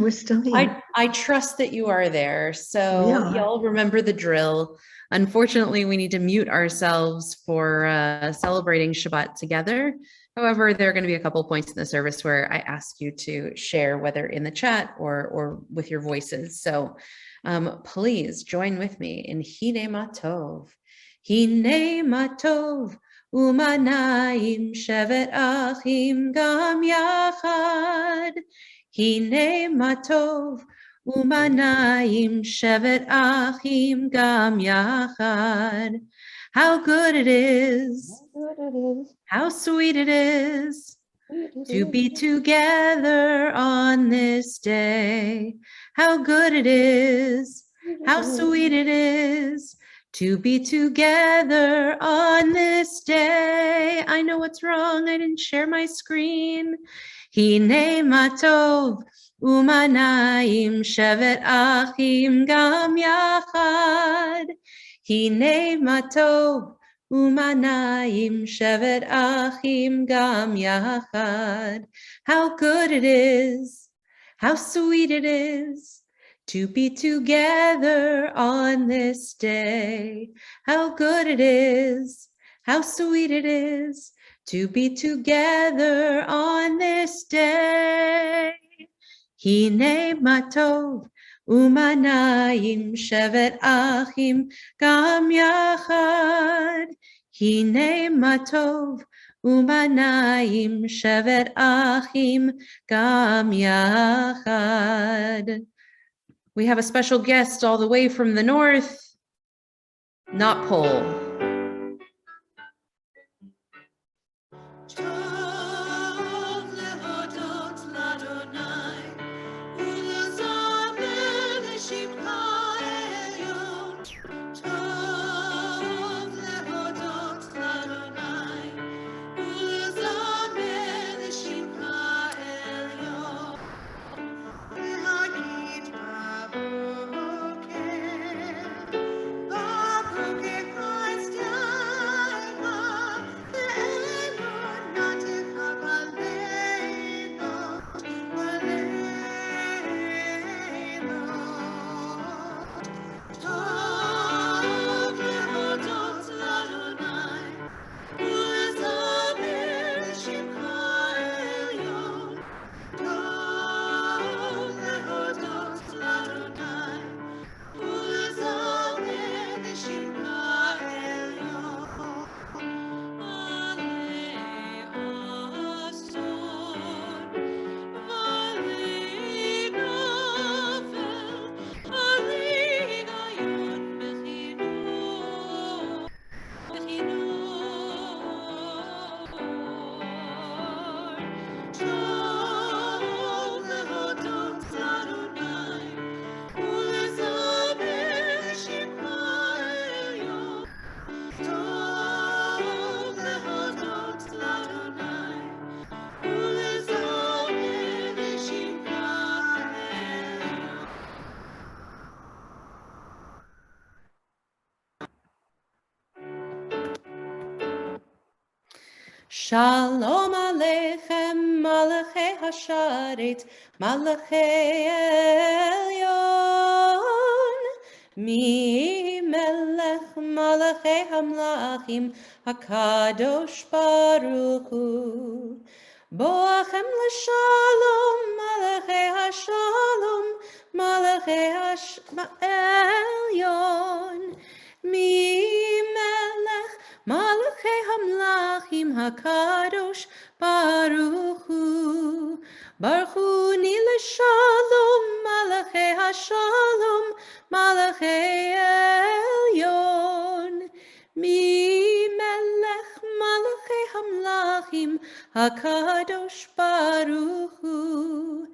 We're still here. I trust that you are there. We So are. y'all remember the drill. Unfortunately, we need to mute ourselves for celebrating Shabbat together. However, there are going to be a couple points in the service where I ask you to share, whether in the chat or with your voices. So please join with me in Hine Matov. Hine Matov, Umanaim Shevet Achim Gam Yachad. Hine Matov, Umanayim Shevet Achim Gam Yachad. How good it is, how sweet it is to be together on this day. How good it is, how sweet it is to be together on this day. I know what's wrong, I didn't share my screen. Hine matov umanayim shevet achim gam yachad. Hine matov umanayim shevet achim gam yachad. How good it is, how sweet it is to be together on this day. How good it is, how sweet it is to be together on this day. Hine matov umanayim shevet achim gam yachad. Hine matov umanayim shevet achim gam yachad. We have a special guest all the way from the north, not Pole. Shalom Aleichem, Malachei Hasharet, Malachei Elyon. Mi Melech Malachei Hamlachim, Hakadosh Baruch Hu. Boachem l'shalom, Malachei Hashalom, Malachei Elyon. Mi Melech Malachei Hamlachim Hakadosh Baruch Hu. Baruch Hu ni l'shalom, Malachei Hashalom, Malachei Elyon. Mi Melech Malachei Hamlachim Hakadosh Baruch Hu.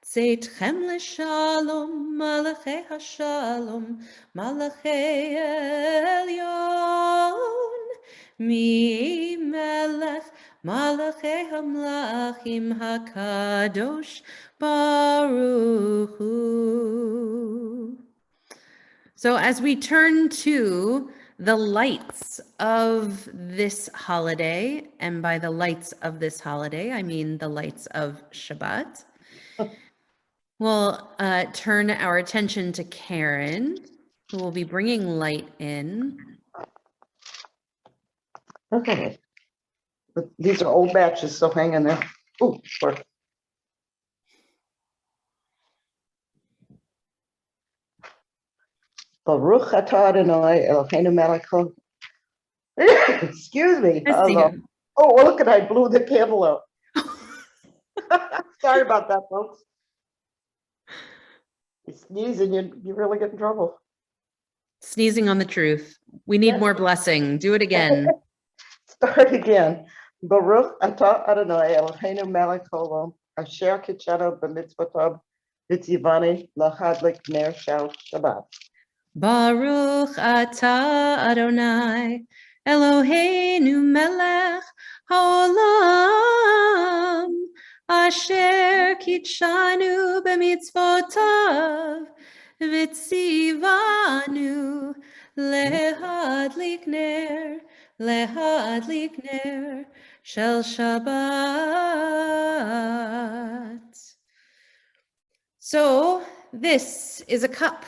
Tzeitchem l'shalom, Malachei Hashalom, Malachei Elyon. Mi Melech Malachei Hamlachim Hakadosh Baruch Hu. So as we turn to the lights of this holiday, and by the lights of this holiday, I mean the lights of Shabbat, We'll turn our attention to Karen, who will be bringing light in. Okay. But these are old batches, so hang in there. Oh, sorry. Baruch atah Adonai Eloheinu melech haolam. Excuse me. Hello. Oh, well, look at I blew the candle out. Sorry about that, folks. You sneeze and you really get in trouble. Sneezing on the truth. We need more blessing. Do it again. Start again. Baruch atah Adonai Eloheinu melech haolam asher kitshanu b'mitzvotav v'tzivani lahadlik ner shel Shabbat. Baruch atah Adonai Eloheinu melech haolam asher kitshanu b'mitzvotav v'tzivanu lehadlik ner shel Shabbat. So this is a cup.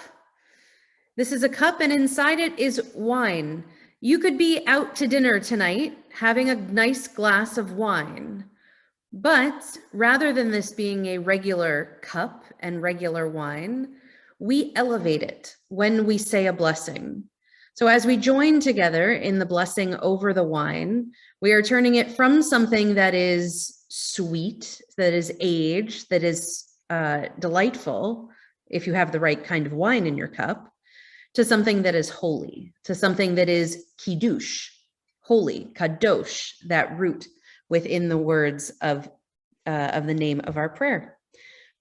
This is a cup, and inside it is wine. You could be out to dinner tonight having a nice glass of wine, but rather than this being a regular cup and regular wine, we elevate it when we say a blessing. So as we join together in the blessing over the wine, we are turning it from something that is sweet, that is aged, that is delightful, if you have the right kind of wine in your cup, to something that is holy, to something that is kiddush, holy, kadosh, that root within the words of the name of our prayer.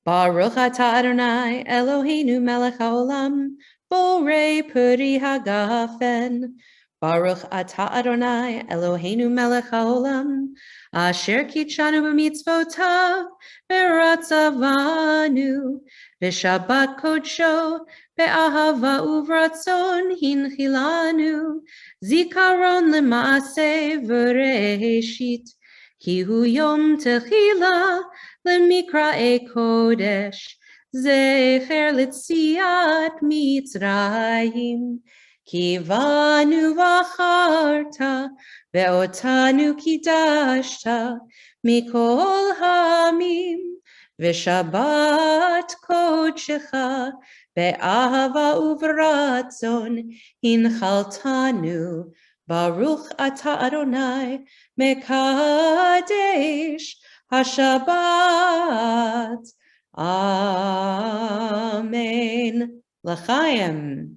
Baruch atah Adonai Eloheinu melech haolam borei puri hagafen. Baruch atah Adonai Eloheinu melech haolam asher kitshanu b'mitzvotav v'ratzavanu v'shabbat kodsho be'ahava uvratzon hinchilanu zikaron lema'aseh v'reshit ki hu yom techila lemikra kodesh zecher litziat mitzrayim kivanu vacharta ve'otanu kidashta mikol hamim v'shabbat kodshecha be'ahava uvratzon hinchaltanu Baruch atah Adonai mekadesh HaShabbat. Amen. L'chaim.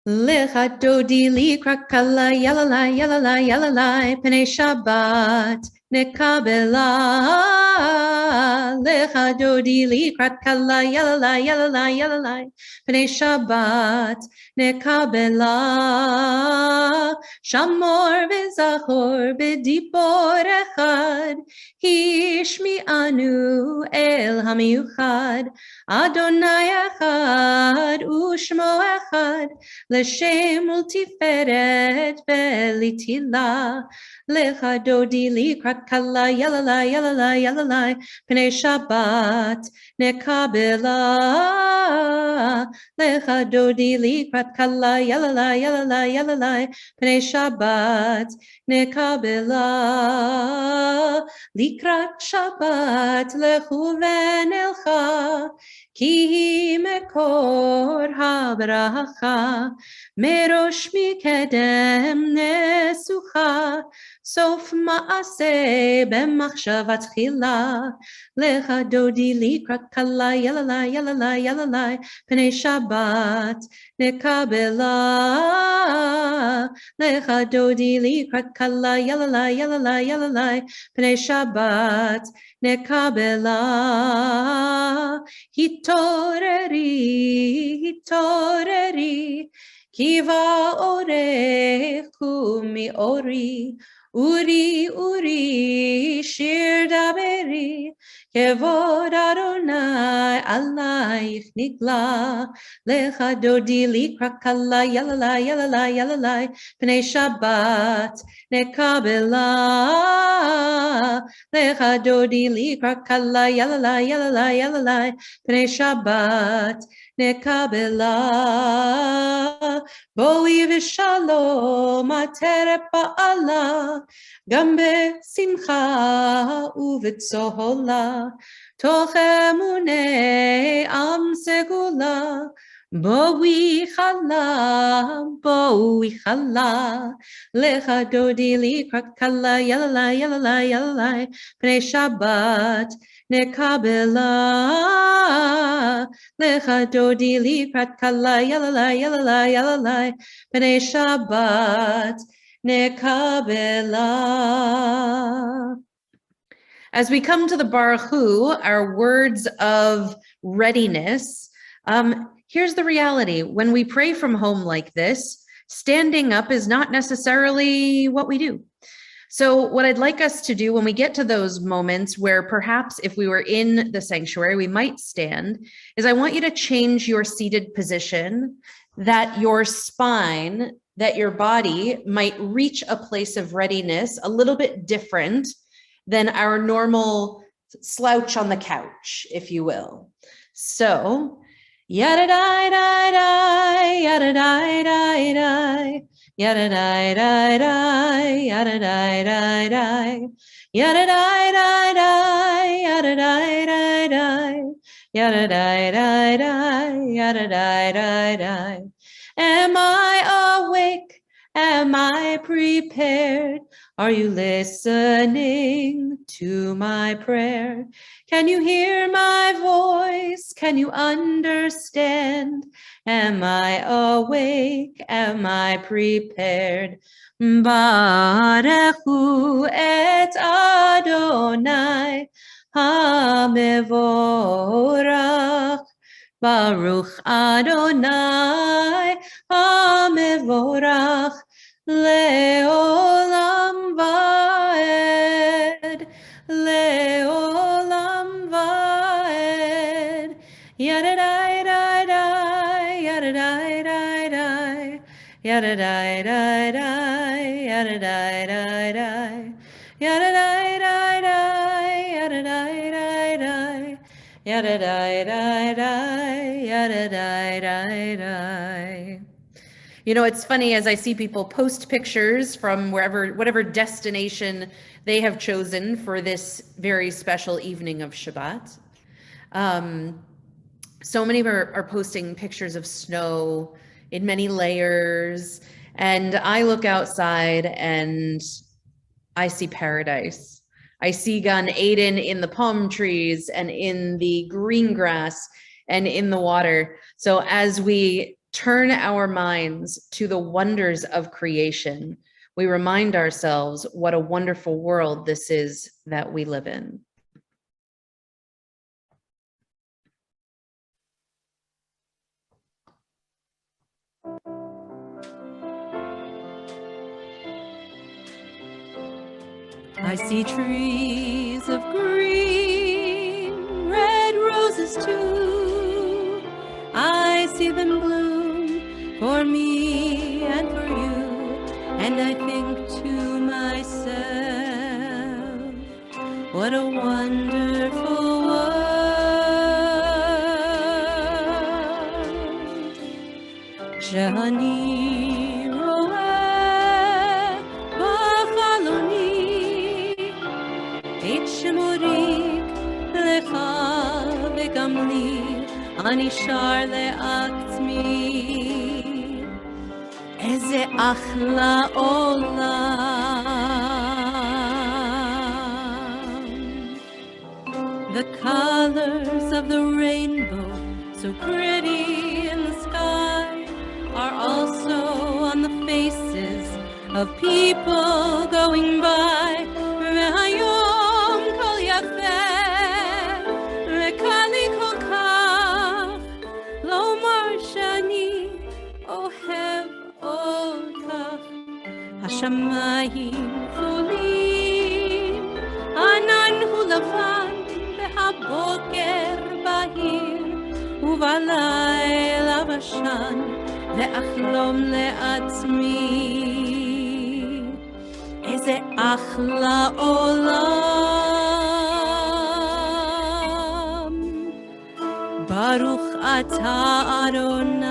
Lecha dodi likra kala yalala yalala yalala pnei Shabbat nekabela. Lecha dodi likra kala yalala yalala yalala pnei Shabbat nekabela. Shamor v'zachor b'dibor echad hishmi anu el hamiyuchad Adonai echad ushmo echad L'shem ultiferet ve'litila Lecha dodi likrat kala yalala yalala yalala Pnei Shabbat nekabela Lecha dodi likrat kala yalala yalala yalala Pnei Shabbat nekabela Likrat Shabbat lechu v'nelcha Ki mekor habracha Merosh mikedem nesucha Sof maaseh b'machshavat chila Lecha dodi likrat kala yalala yalala yalala Pnei Shabbat nekabela Lecha dodi likrat kala yalala yalala yalala Pnei Shabbat nekabela Hitoreri Kiva orech kumi ori Uri shir daberi Kevod Adonai alayich nigla. Lecha dodi likra kala yalala yalala yalala. Pnei Shabbat nekabela. Lecha dodi likra kala yalala yalala yalala. Pnei Shabbat nekabela. Boi v'shalom atere pa'ala. Gambe simcha uvitzohola. Toch emune am segula. Boi chala. Lecha dodi likra kala yalala yalala yalala. Pnei Shabbat nekabela. Lecha dodi likrat kala yalala yalala yalala. Pnei Shabbat nekabela. As we come to the Baruch Hu, our words of readiness, here's the reality. When we pray from home like this, standing up is not necessarily what we do. So what I'd like us to do when we get to those moments where perhaps if we were in the sanctuary, we might stand, is I want you to change your seated position, that your spine, that your body might reach a place of readiness a little bit different than our normal slouch on the couch, if you will. So, yada da da da, yada da da da. Yada da da da, yada da da da, yada da da da, yada da da da, yada da da da, yada da da da. Am I awake? Am I prepared? Are you listening to my prayer? Can you hear my voice? Can you understand? Am I awake? Am I prepared? Barechu et Adonai HaMevorach. Baruch Adonai HaMevorach Leolam Vaed. Leolam Vaed. Yada da da da, yada da da da, yada da da da, yada da da da, yada da da da, yada da da da, yada da da da, yada da da da. You know, it's funny as I see people post pictures from wherever, whatever destination they have chosen for this very special evening of Shabbat. So many are posting pictures of snow in many layers. And I look outside and I see paradise. I see Gan Eden in the palm trees and in the green grass and in the water. So as we turn our minds to the wonders of creation, we remind ourselves what a wonderful world this is that we live in. I see trees of green, red roses too. I see them bloom for me and for you, and I think to myself, what a wonderful world. Shani roeh b'chaloni, את שמוריק לך וגם לי, אני שר לעצמי, איזה אחלה עולם. The colors of the rainbow, so pretty in the sky, are also on the faces of people going by. והיום כל יפה וקלי כל כך לומר שאני אוהב אותך. השמיים כחולים, הענן הוא לבן ובלילה בשן ואחלום לעצמי איזה אחלה עולם ברוך אתה אדוני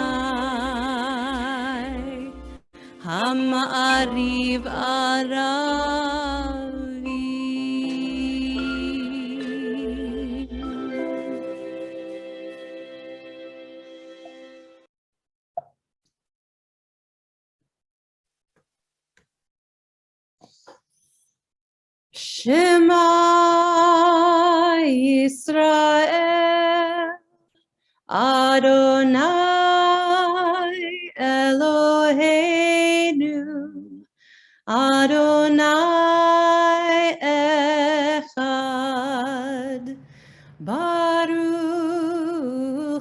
המעריב ערבי. Shema Yisrael Adonai Eloheinu Adonai Echad Baruch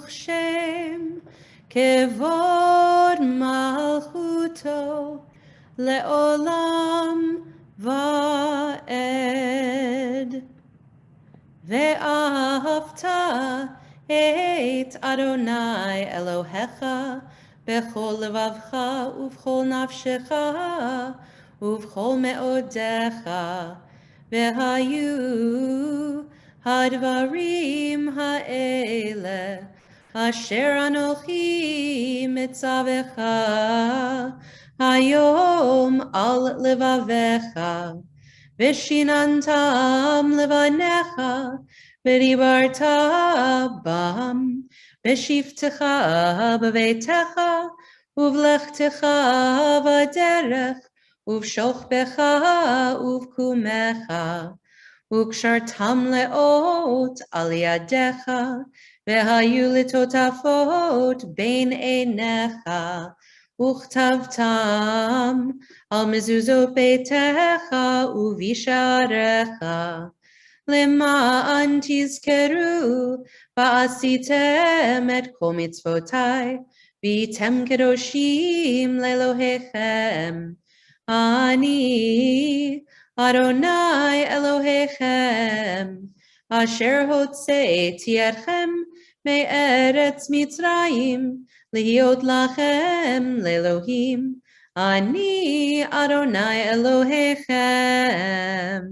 Shem Kevod Malchuto Leolam Vaed Ve'ahavta et Adonai Elohecha bechol levavcha uvchol nafshecha uvchol meodecha vehayu hadvarim ha'ele asher anochi mitzavecha hayom al levavecha Vishinantam levanecha, v'dibarta bam, v'shiftecha b'veitecha, uvlechtecha v'derech, uvshochbecha uvkumecha, ukshartam leot al yadecha, v'hayu litotafot bein einecha, Uchtavtam al mezuzot beitecha uvisharecha lema'an tizkeru va'asitem et kol mitzvotai v'item kedoshim lelohechem ani Adonai Elohechem asher hotzeiti etchem me'eretz Mitzrayim Lihiot lachem lelohim, ani Adonai Elohechem.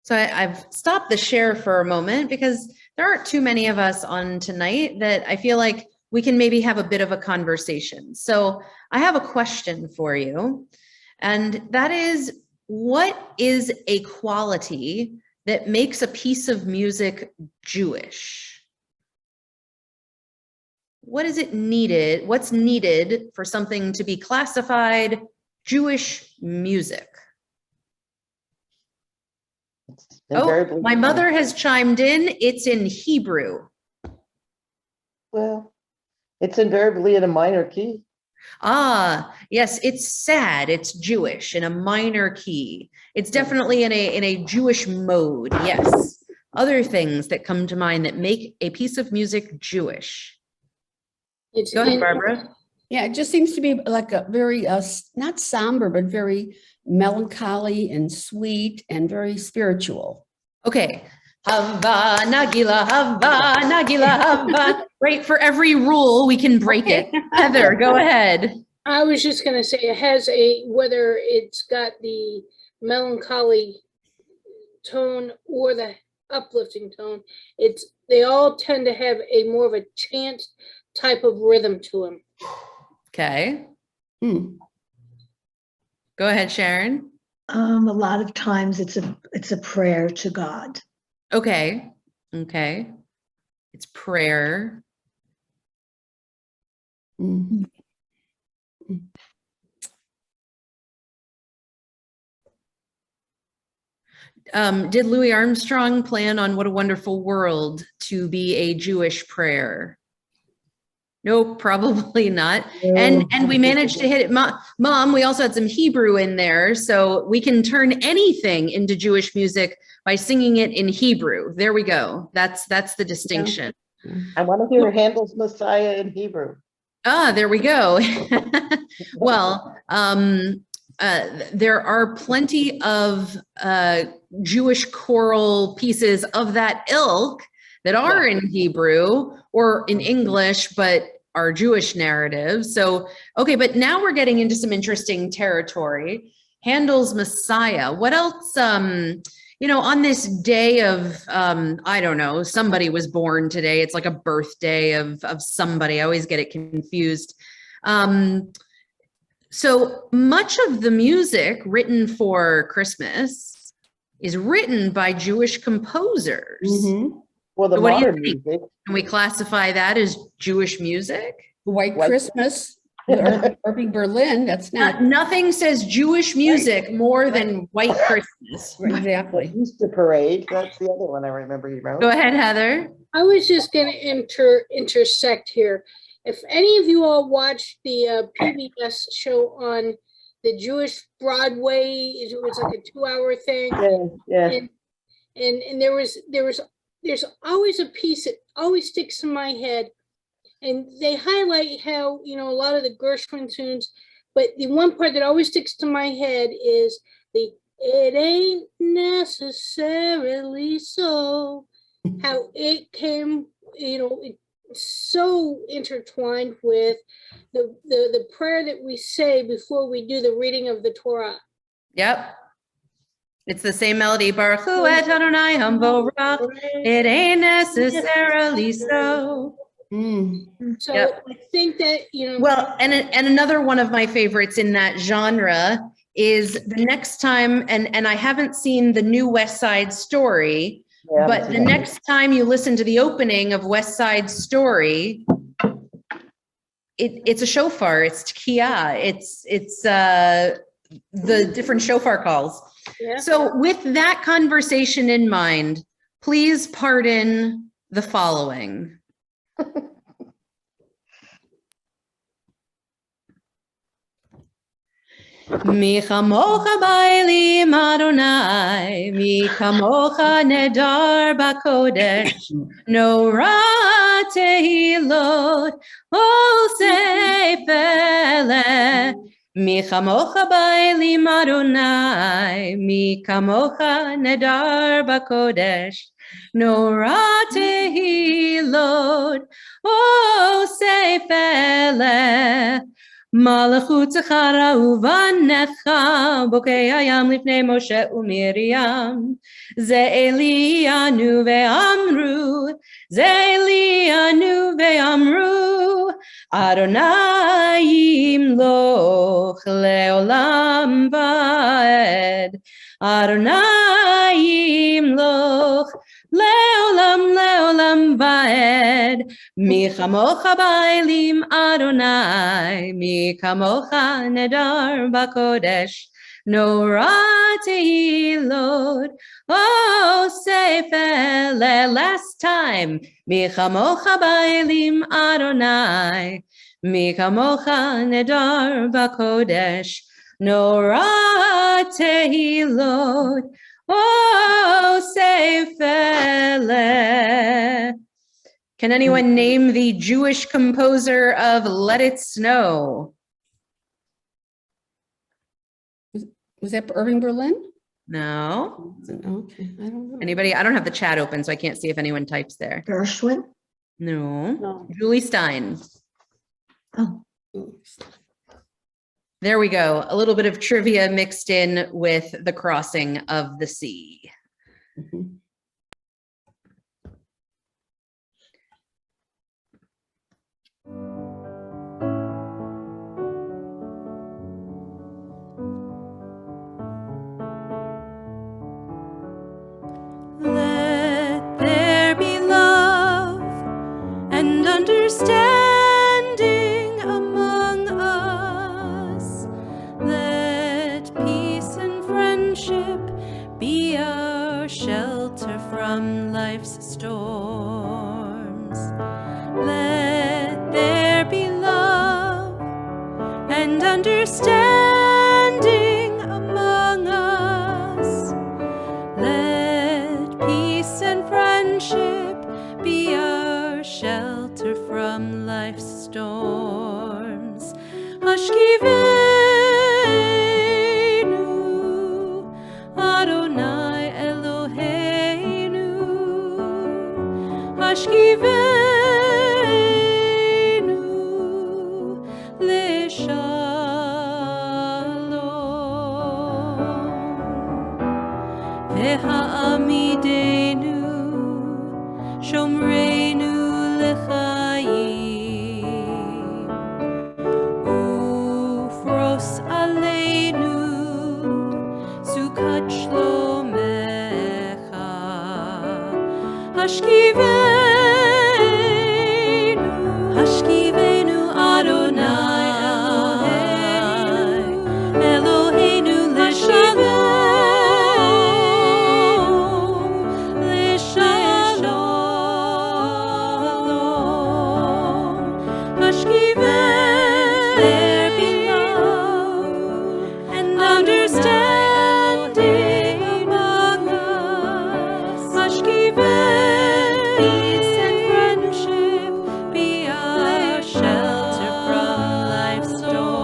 So I've stopped the share for a moment because there aren't too many of us on tonight that I feel like we can maybe have a bit of a conversation. So I have a question for you, and that is, what is a quality that makes a piece of music Jewish? What is it needed? What's needed for something to be classified Jewish music? Oh, my mother has chimed in. It's in Hebrew. Well, it's invariably in a minor key. Ah, yes, it's sad. It's Jewish in a minor key. It's definitely in a Jewish mode. Yes. Other things that come to mind that make a piece of music Jewish. Go ahead, Barbara. Yeah, it just seems to be like a very, not somber, but very melancholy and sweet and very spiritual. Okay. Hava, Nagila, Hava, Nagila, Hava. Right, for every rule, we can break it. Heather, go ahead. I was just going to say it has whether it's got the melancholy tone or the uplifting tone, they all tend to have a more of a chant type of rhythm to them. Okay. Go ahead, Sharon. A lot of times it's a prayer to God. Okay. Okay. It's prayer. Mm-hmm. Did Louis Armstrong plan on What a Wonderful World to be a Jewish prayer? Nope, probably not. And we managed to hit it. Mom, we also had some Hebrew in there, so we can turn anything into Jewish music by singing it in Hebrew. There we go. That's the distinction. I want to hear Handel's Messiah in Hebrew. Ah, there we go. Well, there are plenty of Jewish choral pieces of that ilk that are in Hebrew or in English, but are Jewish narratives. So, okay, but now we're getting into some interesting territory. Handel's Messiah. What else, you know, on this day of, I don't know, somebody was born today. It's like a birthday of somebody. I always get it confused. So much of the music written for Christmas is written by Jewish composers. Well, the So what do you modern think? music. Can we classify that as Jewish music? White White- Christmas, Irving Berlin, that's not Nothing says Jewish music more than White Christmas. exactly. Easter Parade, that's the other one I remember you wrote. Go ahead, Heather. I was just going to intersect here. If any of you all watched the PBS show on the Jewish Broadway, it was like a 2-hour thing. Yeah. And there's always a piece that always sticks in my head, and they highlight how, you know, a lot of the Gershwin tunes, but the one part that always sticks to my head is the "It ain't necessarily so," how it came, you know, so intertwined with the prayer that we say before we do the reading of the Torah. Yep. It's the same melody. Baruch Hu et Adonai Hamvorach. It ain't necessarily so. So Yep. I think that, you know, Well, and another one of my favorites in that genre is the next time, and I haven't seen the new West Side Story, Yeah, but the next time you listen to the opening of West Side Story, it's a shofar, it's tekiah, it's the different shofar calls. yeah. So with that conversation in mind, please pardon the following. Mi chamocha ba'elim Adonai, mi chamocha nedar b'kodesh, nora tehilot, osei pele. Mi chamocha ba'elim Adonai, mi chamocha nedar b'kodesh, nora tehilot, osei pele. Malachut Zechara uvanecha bokei hayam lifnei Moshe uMiriam ze Elianu ve'amru ze Elianu ve'amru Adonai yimloch leolam va'ed Adonai yimloch leolam va'ed Mi chamocha ba'elim Adonai, mi chamocha nedar b'kodesh, nora tehilot, osei pele. Last time, mi chamocha ba'elim Adonai, mi chamocha nedar b'kodesh, nora tehilot, osei pele. Can anyone name the Jewish composer of Let It Snow? Was that Irving Berlin? No. Okay, I don't know. Anybody? I don't have the chat open, so I can't see if anyone types there. Gershwin? No. No. Julie Stein. Oh, There we go. A little bit of trivia mixed in with the crossing of the sea. Mhm. Let there be love and understanding among us. Let peace and friendship be our shelter from life's storms. Let there be love and understanding among us. Let peace and friendship be our shelter from life's storms. Hashkivim והעמידנו שומרנו לחיים ופרוס עלינו סוכת שלומך השכיבנו אדוני אלוהינו לשלום there be love and understanding among us. Peace and friendship be our shelter from life's storms.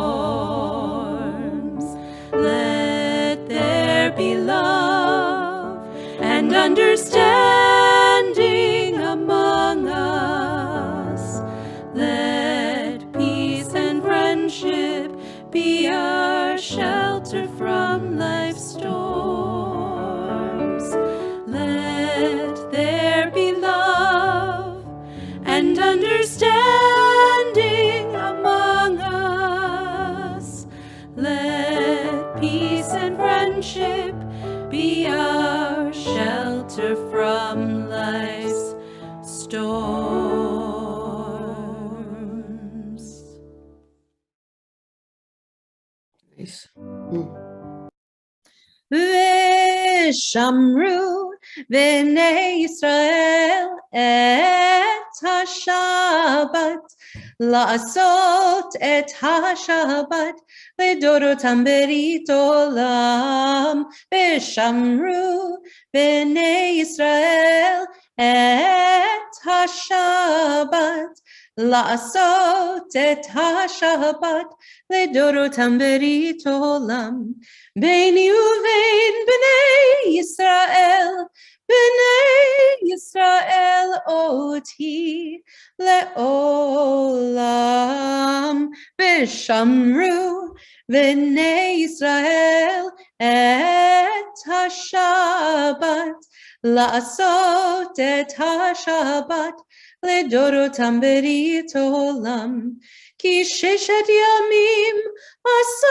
Let there be love and understanding among us. Let peace and friendship be our shelter from life's storms. Let there be love and understanding among us. Let peace and friendship be our shelter from life's storms. Nice. ושמרו בני ישראל את השבת, לעשות את השבת לדורותם ברית עולם. ושמרו בני ישראל את השבת, לעשות את השבת לדורותם ברית עולם. ביני ובין בני ישראל אותי לעולם. ושמרו בני ישראל את השבת, לעשות את השבת לדורותם ברית עולם. כי ששת ימים עשה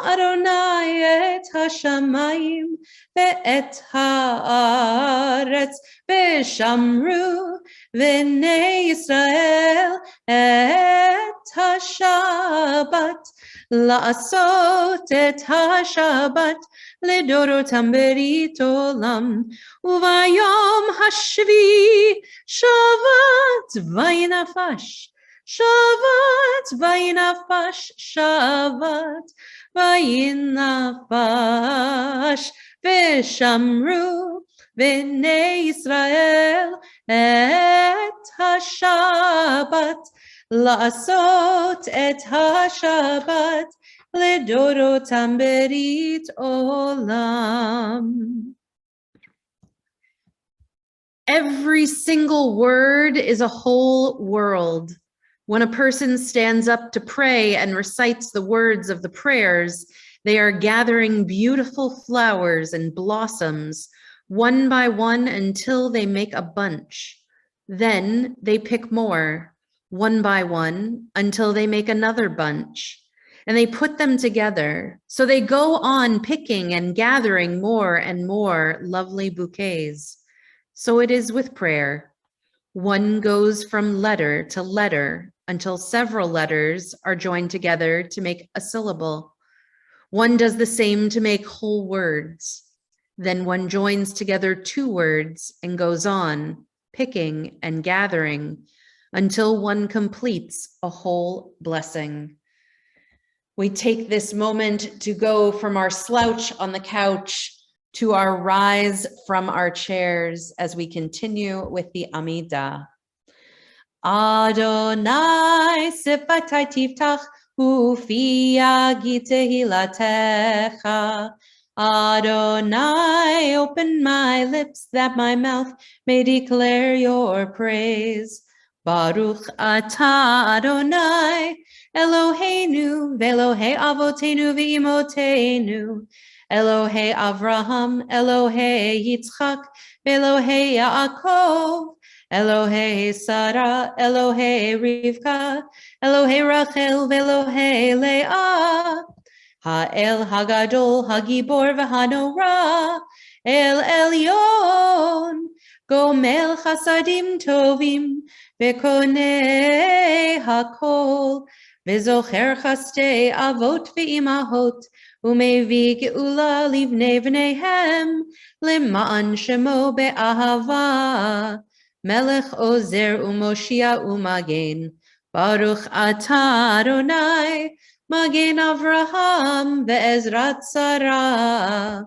אדוני את השמיים ואת הארץ. ושמרו בני ישראל את השבת, לעשות את השבת לדורותם ברית עולם. וביום השביעי שבת וינפש, שבת וינפש, שבת וינפש. ושמרו בני ישראל את השבת, לעשות את השבת לדורותם ברית עולם. Every single word is a whole world. When a person stands up to pray and recites the words of the prayers, they are gathering beautiful flowers and blossoms, one by one until they make a bunch. Then they pick more, one by one, until they make another bunch. And they put them together. So they go on picking and gathering more and more lovely bouquets. So it is with prayer. One goes from letter to letter until several letters are joined together to make a syllable. One does the same to make whole words. Then one joins together two words and goes on, picking and gathering, until one completes a whole blessing. We take this moment to go from our slouch on the couch to our rise from our chairs as we continue with the Amidah. Adonai sifatai tiftach ufi yagi tehilatecha. Adonai, open my lips that my mouth may declare your praise. Baruch atah Adonai, Eloheinu, ve'Elohei avotenu ve'imotenu, Elohei Avraham, Elohei Yitzchak, Elohei Yaakov, Elohei Sarah, Elohei Rivka, Elohei Rachel, Elohei Leah, Ha'el Hagadol, Hagibor v'Hanora, El Elyon, Gomel Chasadim Tovim, V'konei Hakol, V'zocher Chastei Avot v'Imahot, Umevi Geula Livnei V'neihem, Lima'an Shemo Be'ahava, Melech Ozer Umoshia Umagen, Baruch Atah Adonai, Magen Avraham ve'ezrat Sarah.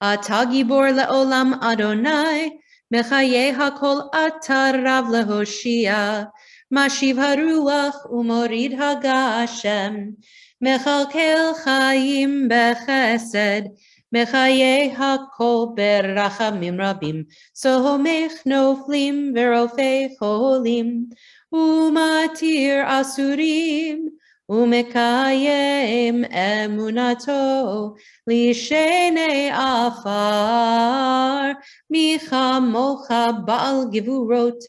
Ata gibor le'olam Adonai, mechaye hakol ata rav lehoshia. Mashiv haruach umorid hagashem, mechalkel chayim bechesed, mechaye hakol berachamim rabim, sohomech noflim verofei cholim, umatir asurim, Umekayem emunato lishene afar micha mocha ba'al givurot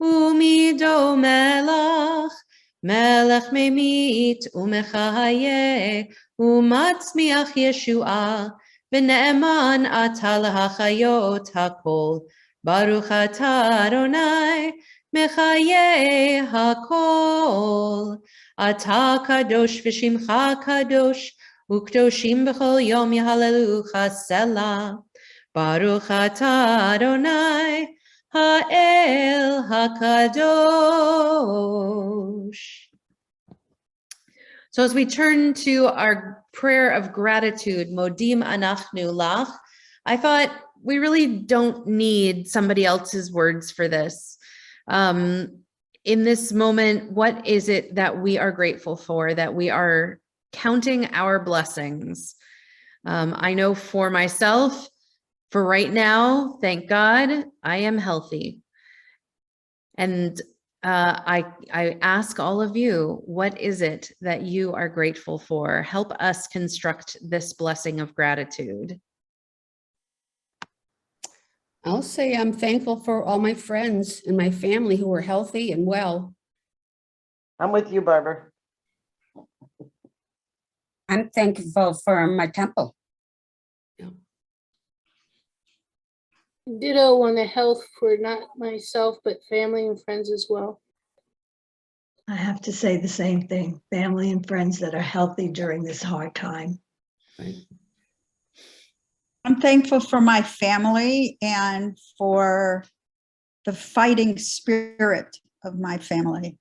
umido melach melech memit umechaye umatzmiach Yeshua v'ne'eman ata lahachayot hakol baruch atah Adonai mechaye hakol Ata kadosh v'shimcha kadosh, ukdoshim b'chol yom yahalelucha selah. Baruch atah Adonai, ha'el hakadosh. So as we turn to our prayer of gratitude, modim anachnu lach, I thought we really don't need somebody else's words for this. In this moment, what is it that we are grateful for, that we are counting our blessings? I know for myself, for right now, thank God, I am healthy. And I ask all of you, what is it that you are grateful for? Help us construct this blessing of gratitude. I'll say I'm thankful for all my friends and my family who are healthy and well. I'm with you, Barbara. I'm thankful for my temple. Ditto on the health for not myself, but family and friends as well. I have to say the same thing, family and friends that are healthy during this hard time. Right. I'm thankful for my family and for the fighting spirit of my family.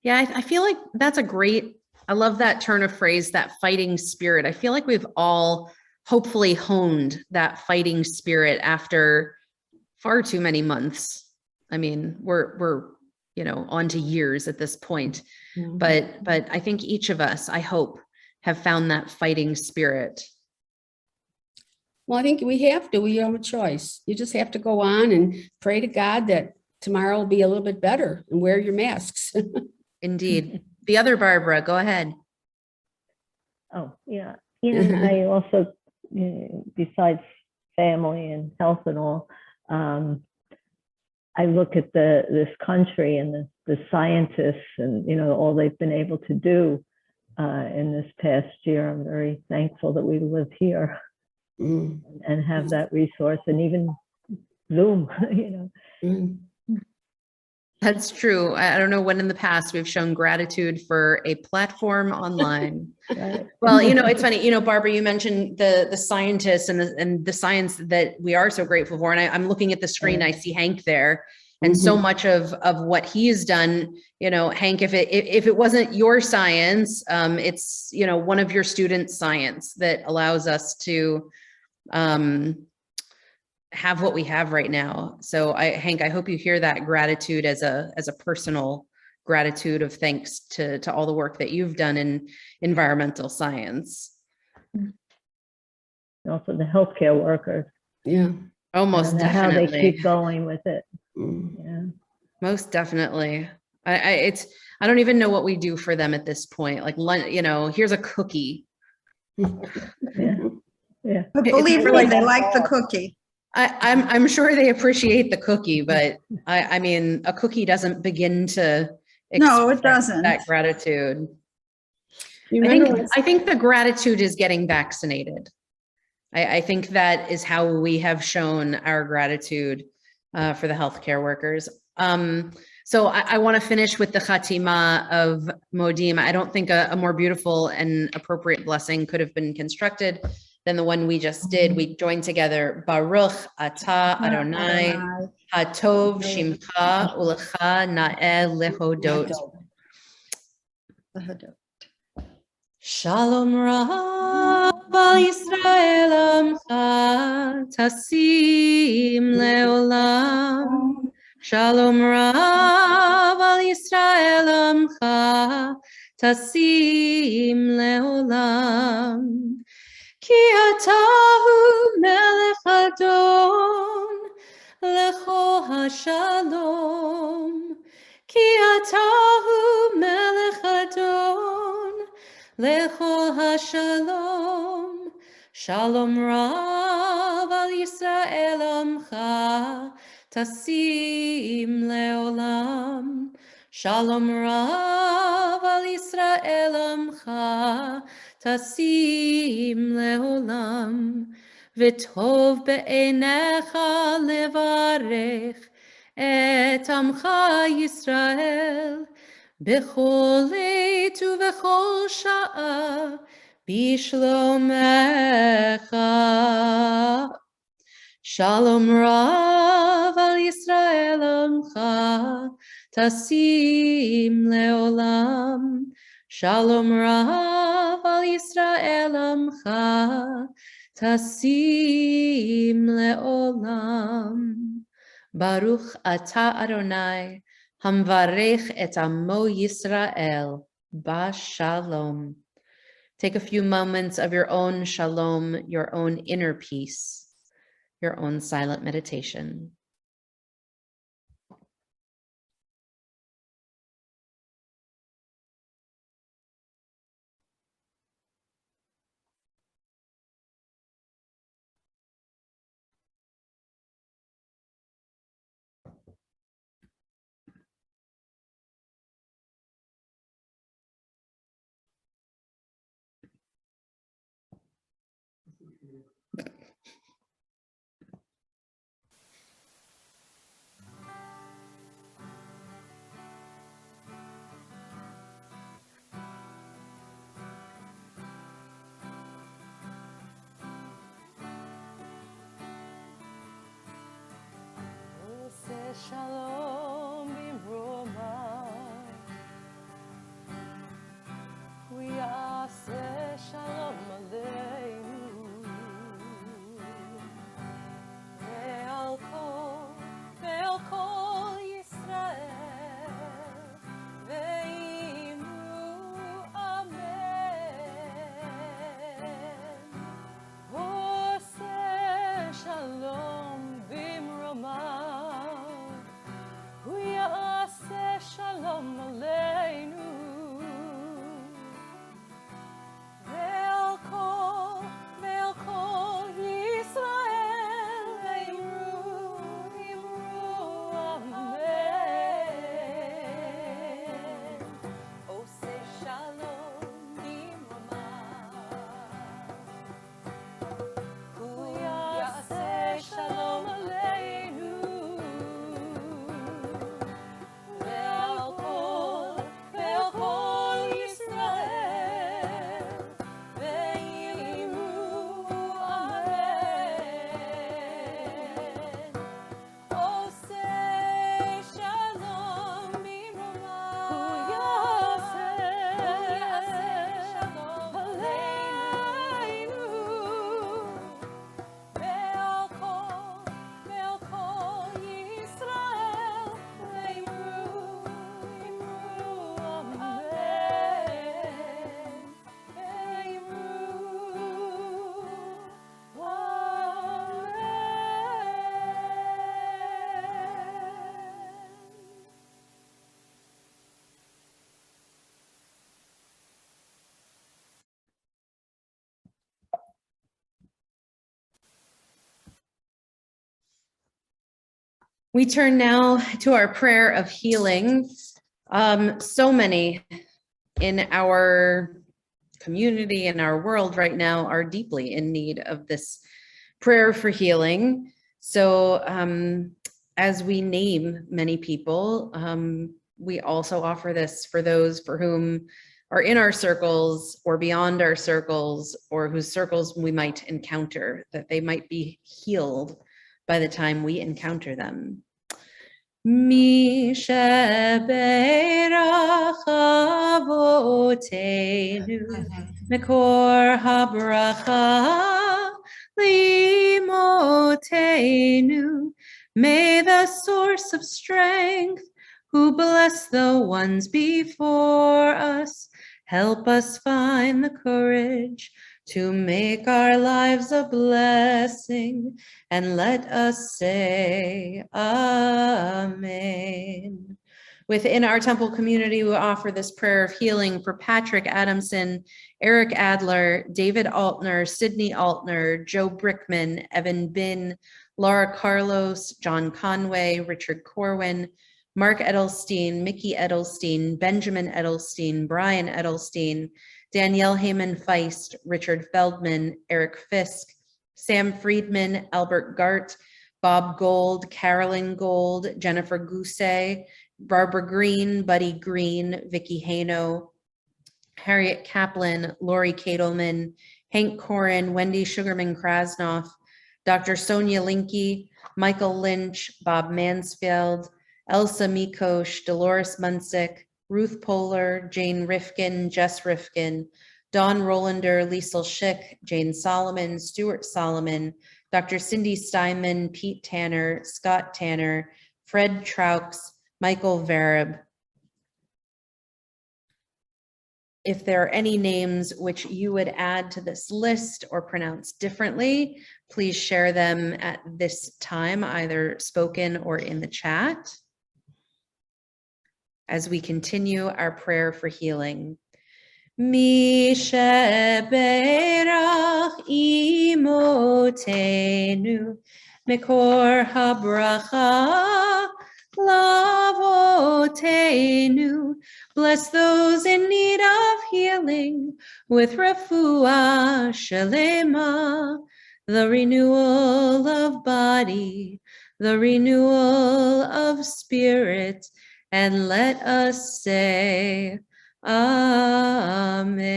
Yeah, I feel like that's a great, I love that turn of phrase, that fighting spirit. I feel like we've all hopefully honed that fighting spirit after far too many months. I mean, we're on to years at this point, but I think each of us, I hope, have found that fighting spirit. Well, I think we have to. We have a choice. You just have to go on and pray to God that tomorrow will be a little bit better and wear your masks. Indeed. The other Barbara, go ahead. Oh, yeah. I also, besides family and health and all, I look at this country and the scientists and, all they've been able to do in this past year. I'm very thankful that we live here and have that resource, and even Zoom, That's true. I don't know when in the past we've shown gratitude for a platform online. Right. Well, it's funny, Barbara, you mentioned the scientists and the science that we are so grateful for. And I'm looking at the screen, I see Hank there. And so much of what he's done, Hank, if it wasn't your science, it's, one of your students' science that allows us to have what we have right now. So Hank, I hope you hear that gratitude as a personal gratitude of thanks to all the work that you've done in environmental science. Also the healthcare workers. Yeah. Almost definitely. How they definitely. keep going with it. Yeah. Most definitely. I don't even know what we do for them at this point. Like, here's a cookie. Yeah. Yeah. But It's believe me, really they like the cookie. I'm sure they appreciate the cookie, but I mean, a cookie doesn't begin to No, it express doesn't. that gratitude. You I remember think the gratitude is getting vaccinated. I think that is how we have shown our gratitude for the healthcare workers. So I want to finish with the Khatima of Modim. I don't think a more beautiful and appropriate blessing could have been constructed than the one we just did. We joined together Baruch Atah Adonai Hatov Shimcha Ulecha Na'eh Lehodot. Shalom Rav al Yisrael Amcha Tasim Leolam. Shalom Rav al Yisrael Amcha Tasim Leolam. Ki atahu melech adon lecho hashalom. Ki atahu melech adon lechol hashalom. Shalom Rav al Yisrael Amcha Tasim Leolam. Shalom Rav al Yisrael Amcha Tasim Leolam. V'tov be'enecha levarech et Amcha Yisrael. Bechol עת ובכל שעה בשלומך. Shalom Rav al Yisrael Amcha Tasim Leolam. Shalom Rav al Yisrael Amcha Tasim Leolam. Baruch Atah Adonai Hamvarech et Amo Yisrael Bashalom. Take a few moments of your own shalom, your own inner peace, your own silent meditation. Shalom b'roma, v'yaseh shalom aleinu, ve'al kol Yisrael, ve'imru amen. Oseh shalom b'roma, We turn now to our prayer of healing. So many in our community and our world right now are deeply in need of this prayer for healing. So as we name many people, we also offer this for those for whom are in our circles or beyond our circles, or whose circles we might encounter, that they might be healed by the time we encounter them. Mi sheberach avotenu mekor habracha limotenu. May the source of strength, who bless the ones before us, help us find the courage to make our lives a blessing, and let us say Amen. Within our temple community, we offer this prayer of healing for Patrick Adamson, Eric Adler, David Altner, Sydney Altner, Joe Brickman, Evan Bin, Laura Carlos, John Conway, Richard Corwin, Mark Edelstein, Mickey Edelstein, Benjamin Edelstein, Brian Edelstein, Danielle Heyman Feist, Richard Feldman, Eric Fisk, Sam Friedman, Albert Gart, Bob Gold, Carolyn Gold, Jennifer Gousset, Barbara Green, Buddy Green, Vicky Hano, Harriet Kaplan, Lori Kadelman, Hank Corin, Wendy Sugarman Krasnoff, Dr. Sonia Linky, Michael Lynch, Bob Mansfield, Elsa Mikosh, Dolores Munsick, Ruth Polar, Jane Rifkin, Jess Rifkin, Dawn Rolander, Liesel Schick, Jane Solomon, Stuart Solomon, Dr. Cindy Steinman, Pete Tanner, Scott Tanner, Fred Traux, Michael Vereb. If there are any names which you would add to this list or pronounce differently, please share them at this time, either spoken or in the chat, as we continue our prayer for healing. Mi sheberach imotenu mekor habracha lavotenu. Bless those in need of healing with refuah shelema, the renewal of body, the renewal of spirit, and let us say Amen.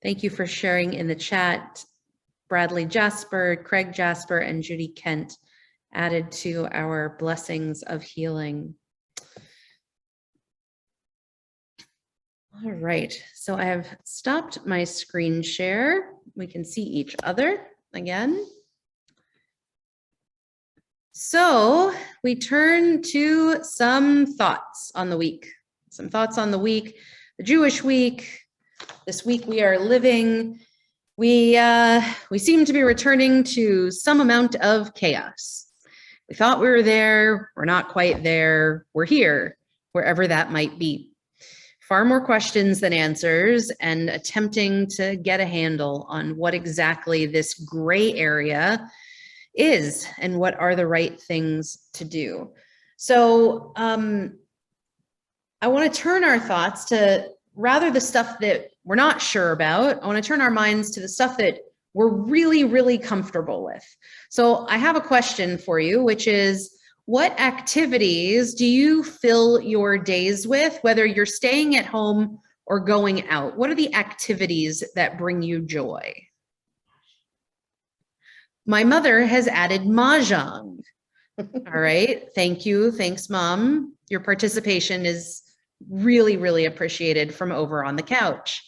Thank you for sharing in the chat. Bradley Jasper, Craig Jasper, and Judy Kent added to our blessings of healing. All right, so I have stopped my screen share. We can see each other again. So we turn to some thoughts on the week. Some thoughts on the week, the Jewish week. This week we are living. We seem to be returning to some amount of chaos. We thought we were there. We're not quite there. We're here, wherever that might be. Far more questions than answers, and attempting to get a handle on what exactly this gray area is and what are the right things to do. So I want to turn our thoughts to rather the stuff that we're not sure about. I want to turn our minds to the stuff that we're really, really comfortable with. So I have a question for you, which is, what activities do you fill your days with, whether you're staying at home or going out? What are the activities that bring you joy? My mother has added mahjong. All right, thank you. Thanks, Mom. Your participation is really, really appreciated from over on the couch.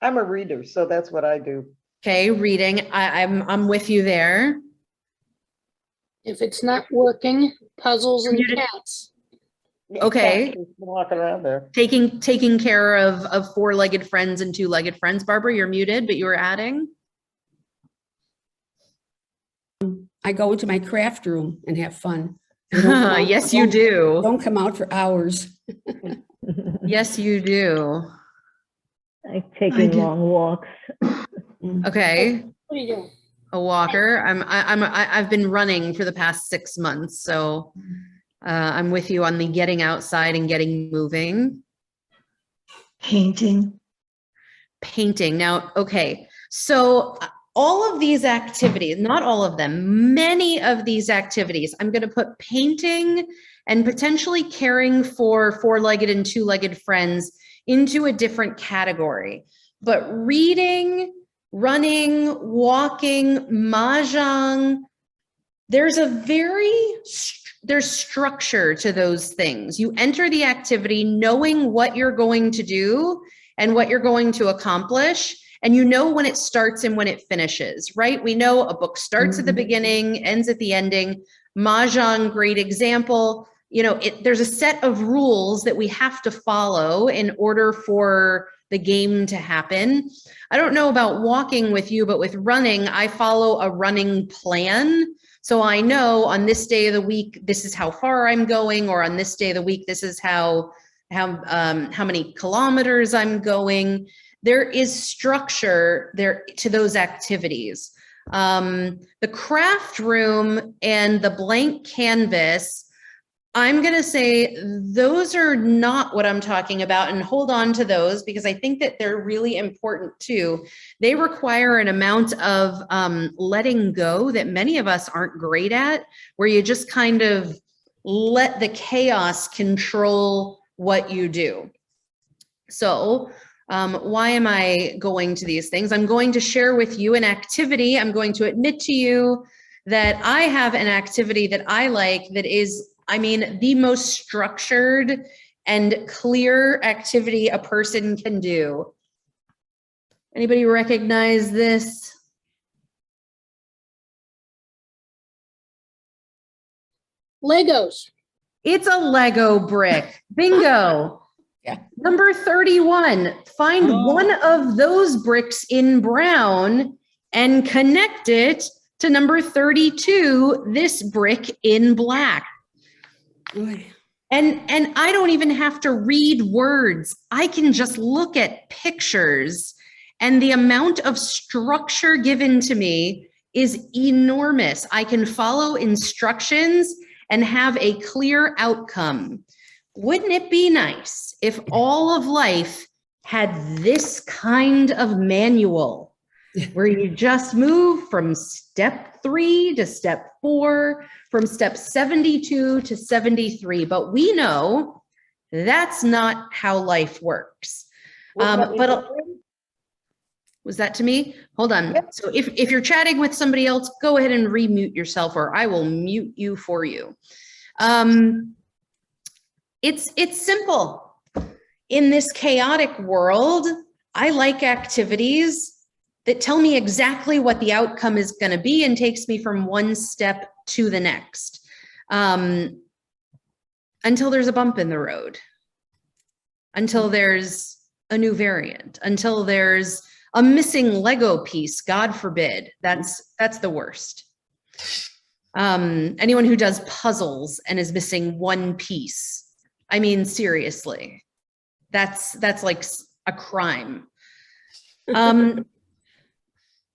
I'm a reader, so that's what I do. Okay, reading. I'm with you there. If it's not working, puzzles and Muted. cats. Okay. Exactly. Walking around there. Taking care of four-legged friends and two-legged friends. Barbara, you're muted, but you were adding. I go into my craft room and have fun. I don't come out- Yes, you do. Don't come out for hours. Yes, you do. Like taking do. long walks. Okay. What are you doing? a walker. I've been running for the past 6 months, so I'm with you on the getting outside and getting moving. Painting. Painting. Now, okay, so all of these activities, not all of them, many of these activities, I'm going to put painting and potentially caring for four-legged and two-legged friends into a different category. But reading, running, walking, mahjong, there's structure to those things. You enter the activity knowing what you're going to do and what you're going to accomplish, and you know when it starts and when it finishes, right? We know a book starts at the beginning, ends at the ending. Mahjong, great example. You know, there's a set of rules that we have to follow in order for the game to happen. I don't know about walking with you, but with running, I follow a running plan. So I know on this day of the week, this is how far I'm going, or on this day of the week, this is how many kilometers I'm going. There is structure there to those activities. The craft room and the blank canvas, I'm going to say those are not what I'm talking about, and hold on to those because I think that they're really important too. They require an amount of letting go that many of us aren't great at, where you just kind of let the chaos control what you do. So why am I going to these things? I'm going to share with you an activity. I'm going to admit to you that I have an activity that I like that is, I mean, the most structured and clear activity a person can do. Anybody recognize this? Legos. It's a Lego brick. Bingo. Yeah. Number 31, find one of those bricks in brown and connect it to number 32, this brick in black. And I don't even have to read words. I can just look at pictures, and the amount of structure given to me is enormous. I can follow instructions and have a clear outcome. Wouldn't it be nice if all of life had this kind of manual where you just move from step 3 to step 4, from step 72 to 73? But we know that's not how life works. Was that to me? Hold on. Yep. So if you're chatting with somebody else, go ahead and remute yourself, or I will mute you for you. It's simple. In this chaotic world, I like activities that tell me exactly what the outcome is going to be and takes me from one step to the next, until there's a bump in the road, until there's a new variant, until there's a missing Lego piece, God forbid. That's the worst. Anyone who does puzzles and is missing one piece, I mean, seriously, that's like a crime.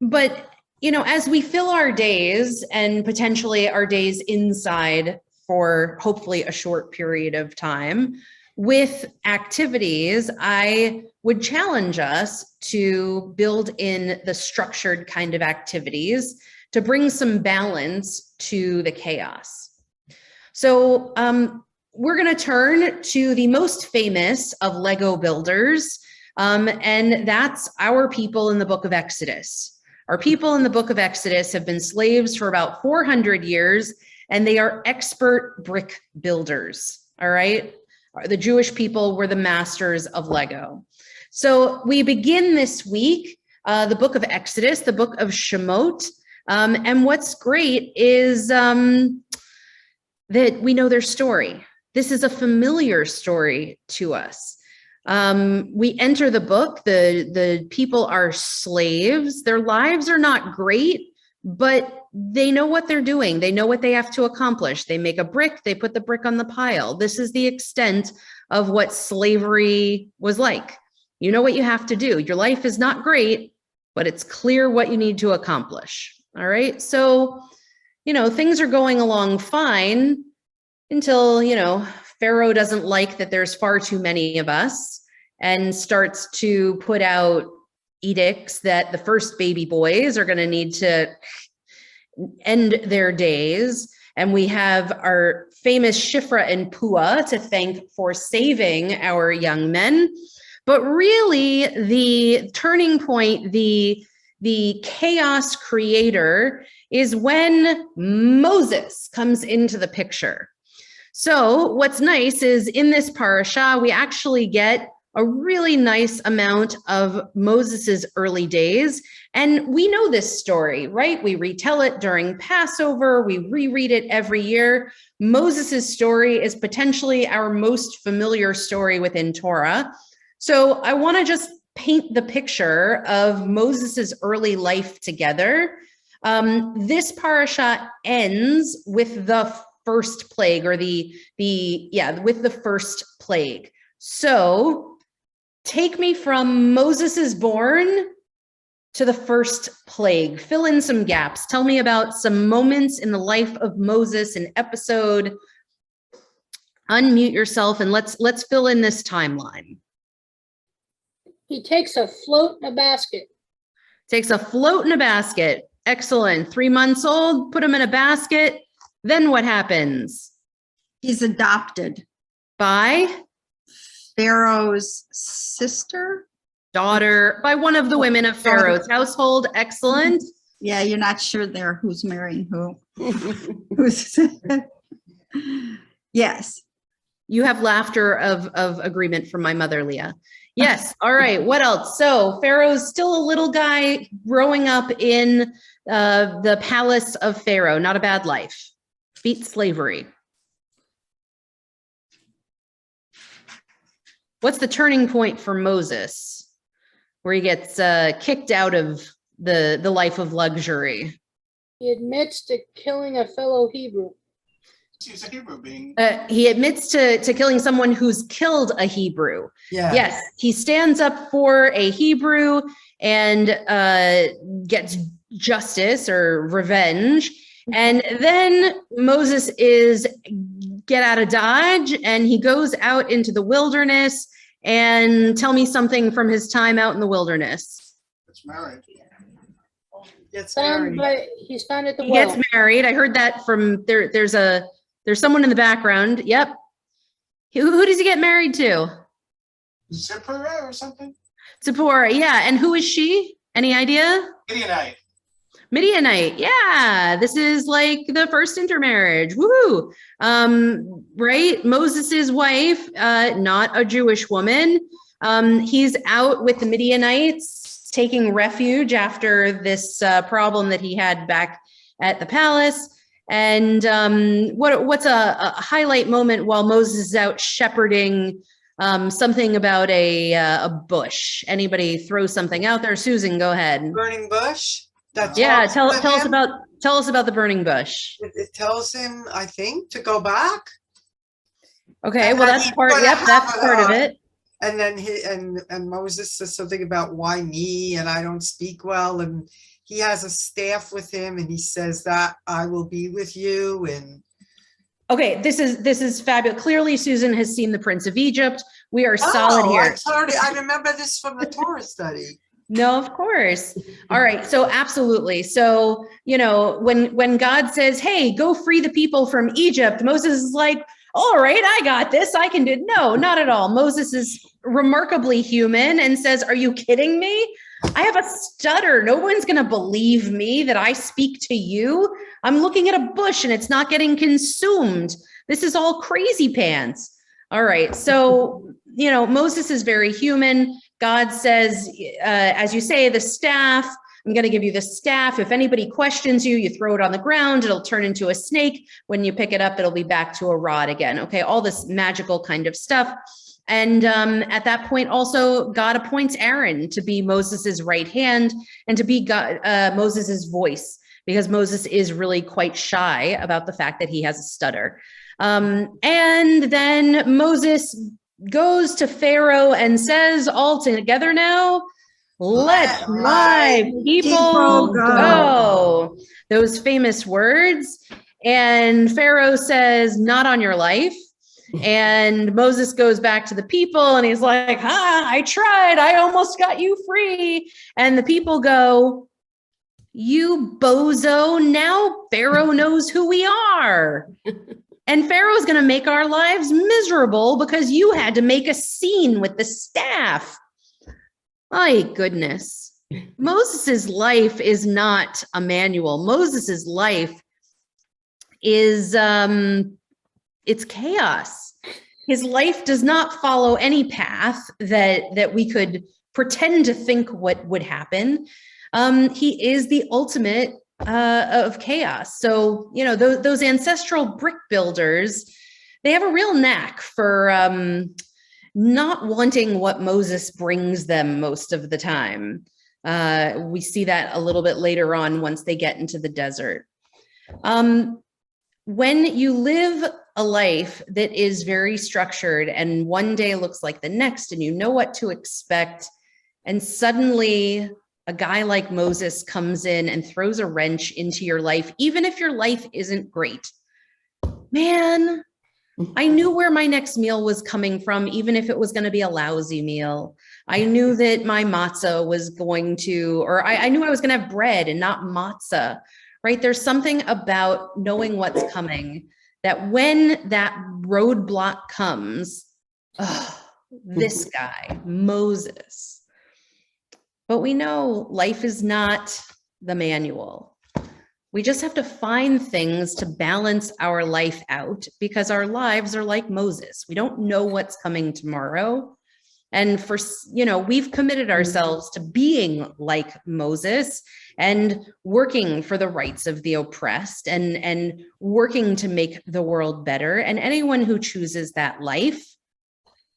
But, you know, as we fill our days, and potentially our days inside for hopefully a short period of time with activities, I would challenge us to build in the structured kind of activities to bring some balance to the chaos. So we're going to turn to the most famous of Lego builders, and that's our people in the book of Exodus. Our people in the book of Exodus have been slaves for about 400 years, and they are expert brick builders, all right? The Jewish people were the masters of Lego. So we begin this week, the book of Exodus, the book of Shemot, and what's great is that we know their story. This is a familiar story to us. We enter the book, the people are slaves. Their lives are not great, but they know what they're doing. They know what they have to accomplish. They make a brick, they put the brick on the pile. This is the extent of what slavery was like. You know what you have to do. Your life is not great, but it's clear what you need to accomplish. All right. So, things are going along fine until, Pharaoh doesn't like that there's far too many of us and starts to put out edicts that the first baby boys are going to need to end their days. And we have our famous Shifra and Pua to thank for saving our young men. But really, the turning point, the chaos creator, is when Moses comes into the picture. So what's nice is in this parasha, we actually get a really nice amount of Moses's early days. And we know this story, right? We retell it during Passover. We reread it every year. Moses's story is potentially our most familiar story within Torah. So I want to just paint the picture of Moses's early life together. This parasha ends with the first plague, or with the first plague. So take me from Moses is born to the first plague. Fill in some gaps. Tell me about some moments in the life of Moses, an episode. Unmute yourself and let's fill in this timeline. He takes a float in a basket. Takes a float in a basket. Excellent. 3 months old, put him in a basket. Then what happens? He's adopted. By? Pharaoh's sister? Daughter, by one of the women of Pharaoh's household. Excellent. Yeah, you're not sure there who's marrying who. Who's Yes. You have laughter of agreement from my mother, Leah. Yes. All right. What else? So Pharaoh's still a little guy growing up in the palace of Pharaoh. Not a bad life. Beat slavery. What's the turning point for Moses, where he gets kicked out of the life of luxury? He admits to killing a fellow Hebrew. He's a Hebrew being. He admits to killing someone who's killed a Hebrew. Yeah. Yes, he stands up for a Hebrew and gets justice or revenge. And then Moses is get out of Dodge and he goes out into the wilderness. And tell me something from his time out in the wilderness. Gets married. He's found at the He well. gets married. I heard that from there's someone in the background. Yep. Who does he get married to? Zipporah or something? Zipporah, yeah. And who is she? Any idea? Midianite. Midianite, yeah. This is like the first intermarriage. Woo! Right? Moses's wife, not a Jewish woman. He's out with the Midianites, taking refuge after this problem that he had back at the palace. And what's a highlight moment while Moses is out shepherding? Something about a bush. Anybody throw something out there? Susan, go ahead. Burning bush. Yeah, tell us about the burning bush. It tells him, I think, to go back. Okay, And well then that's he's part. gonna Yep, have that's part of it. And then and Moses says something about why me and I don't speak well, and he has a staff with him, and he says that I will be with you. And okay, this is fabulous. Clearly, Susan has seen the Prince of Egypt. We are solid here. I remember this from the Torah study. No, of course. All right. So absolutely. So, when God says, hey, go free the people from Egypt, Moses is like, all right, I got this. I can do it. No, not at all. Moses is remarkably human and says, are you kidding me? I have a stutter. No one's going to believe me that I speak to you. I'm looking at a bush and it's not getting consumed. This is all crazy pants. All right. So, Moses is very human. God says, as you say, the staff, I'm going to give you the staff. If anybody questions you, you throw it on the ground. It'll turn into a snake. When you pick it up, it'll be back to a rod again. Okay, all this magical kind of stuff. And at that point, also, God appoints Aaron to be Moses's right hand and to be Moses's voice, because Moses is really quite shy about the fact that he has a stutter. And then Moses goes to Pharaoh and says, all together now, Let my people people go. Those famous words. And Pharaoh says, not on your life. And Moses goes back to the people and he's like, I tried. I almost got you free. And the people go, you bozo. Now Pharaoh knows who we are. And Pharaoh's going to make our lives miserable because you had to make a scene with the staff. My goodness. Moses's life is not a manual. Moses's life is it's chaos. His life does not follow any path that we could pretend to think what would happen. He is the ultimate of chaos. So, you know, those ancestral brick builders, they have a real knack for not wanting what Moses brings them most of the time. We see that a little bit later on once they get into the desert. When you live a life that is very structured and one day looks like the next and you know what to expect, and suddenly a guy like Moses comes in and throws a wrench into your life, even if your life isn't great, man, I knew where my next meal was coming from, even if it was going to be a lousy meal. I knew that my matzah was going to, or I knew I was going to have bread and not matzah, right? There's something about knowing what's coming that when that roadblock comes, this guy, Moses. But we know life is not the manual. We just have to find things to balance our life out because our lives are like Moses. We don't know what's coming tomorrow. And we've committed ourselves to being like Moses and working for the rights of the oppressed and working to make the world better. And anyone who chooses that life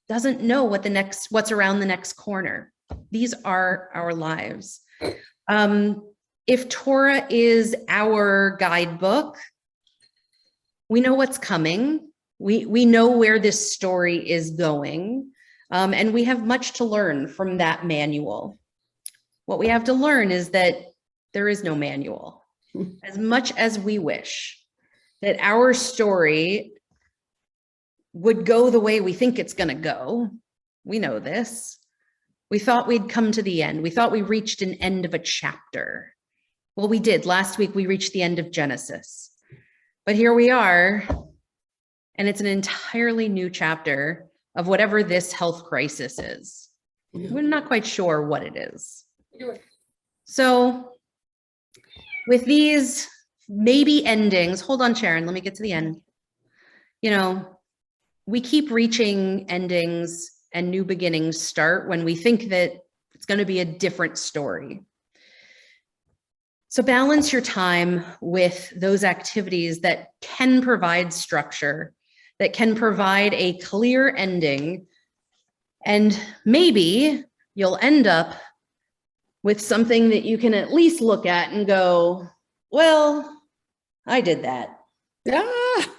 doesn't know what's around the next corner. These are our lives. If Torah is our guidebook, we know what's coming. We know where this story is going. And we have much to learn from that manual. What we have to learn is that there is no manual. As much as we wish that our story would go the way we think it's going to go, we know this. We thought we'd come to the end. We thought we reached an end of a chapter. Well, we did. Last week, we reached the end of Genesis. But here we are, and it's an entirely new chapter of whatever this health crisis is. We're not quite sure what it is. So with these maybe endings, hold on, Sharon, let me get to the end. You know, we keep reaching endings and new beginnings start when we think that it's going to be a different story. So balance your time with those activities that can provide structure, that can provide a clear ending, and maybe you'll end up with something that you can at least look at and go, well, I did that. Ah,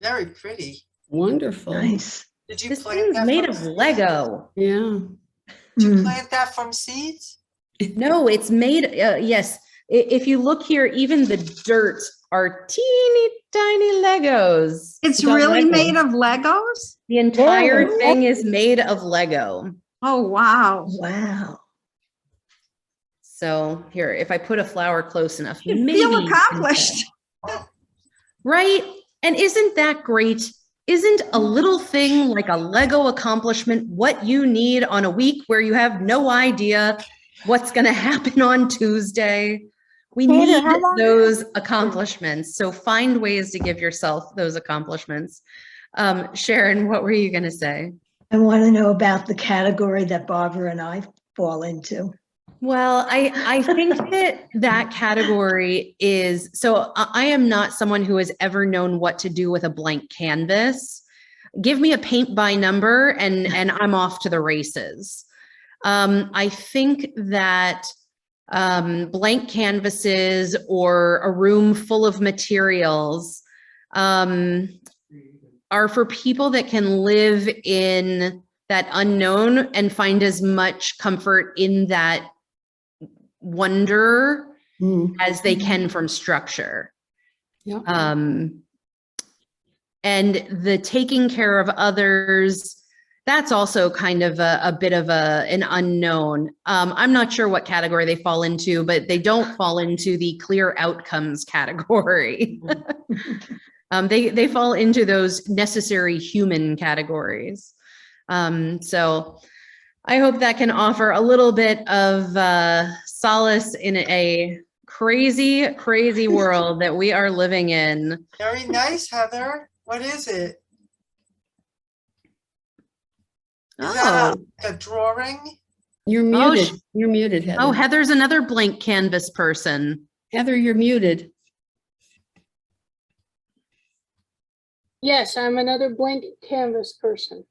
Very pretty. wonderful. Nice. Did you This plant thing's that made from of seeds? Lego. Yeah. Did you Mm. plant that from seeds? No, it's made, yes. If you look here, even the dirt are teeny tiny Legos. It's all really Lego. made of Legos? The entire Oh. thing is made of Lego. Oh, wow. Wow. So here, if I put a flower close enough, You maybe feel you can accomplished. tell. Right? And isn't that great? Isn't a little thing like a Lego accomplishment what you need on a week where you have no idea what's going to happen on Tuesday? We Taylor, need how long- those accomplishments. So find ways to give yourself those accomplishments. Sharon, what were you going to say? I want to know about the category that Barbara and I fall into. Well, I think that category is, so I am not someone who has ever known what to do with a blank canvas. Give me a paint by number and I'm off to the races. I think that blank canvases or a room full of materials are for people that can live in that unknown and find as much comfort in that wonder as they can from structure. Yeah. And the taking care of others, that's also kind of a bit of an unknown. I'm not sure what category they fall into, but they don't fall into the clear outcomes category. They fall into those necessary human categories. So I hope that can offer a little bit of solace in a crazy, crazy world that we are living in. Very nice, Heather. What is it? Is that a drawing? You're muted. You're muted, Heather. Oh, Heather's another blank canvas person. Heather, you're muted. Yes, I'm another blank canvas person.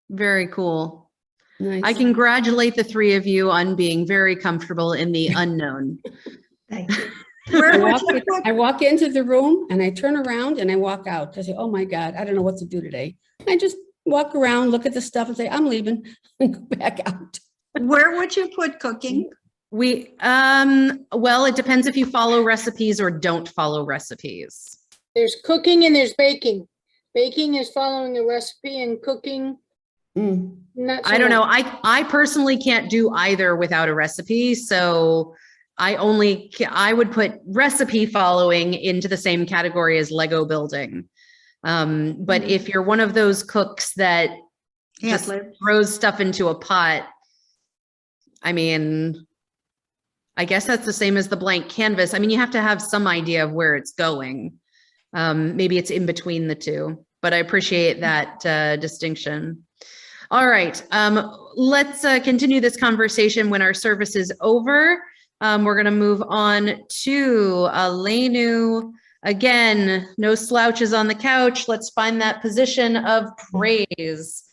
Very cool. Nice. I congratulate the three of you on being very comfortable in the unknown. Thank you. I walk into the room and I turn around and I walk out. I say, oh my God, I don't know what to do today. I just walk around, look at the stuff and say, I'm leaving and go back out. Where would you put cooking? Well, it depends if you follow recipes or don't follow recipes. There's cooking and there's baking. Baking is following a recipe and cooking. Not so I don't know. much. I personally can't do either without a recipe. So I would put recipe following into the same category as Lego building. But if you're one of those cooks that just throws stuff into a pot, I mean, I guess that's the same as the blank canvas. I mean, you have to have some idea of where it's going. Maybe it's in between the two, but I appreciate that distinction. All right, let's continue this conversation when our service is over. We're going to move on to Aleinu. Again, no slouches on the couch. Let's find that position of praise.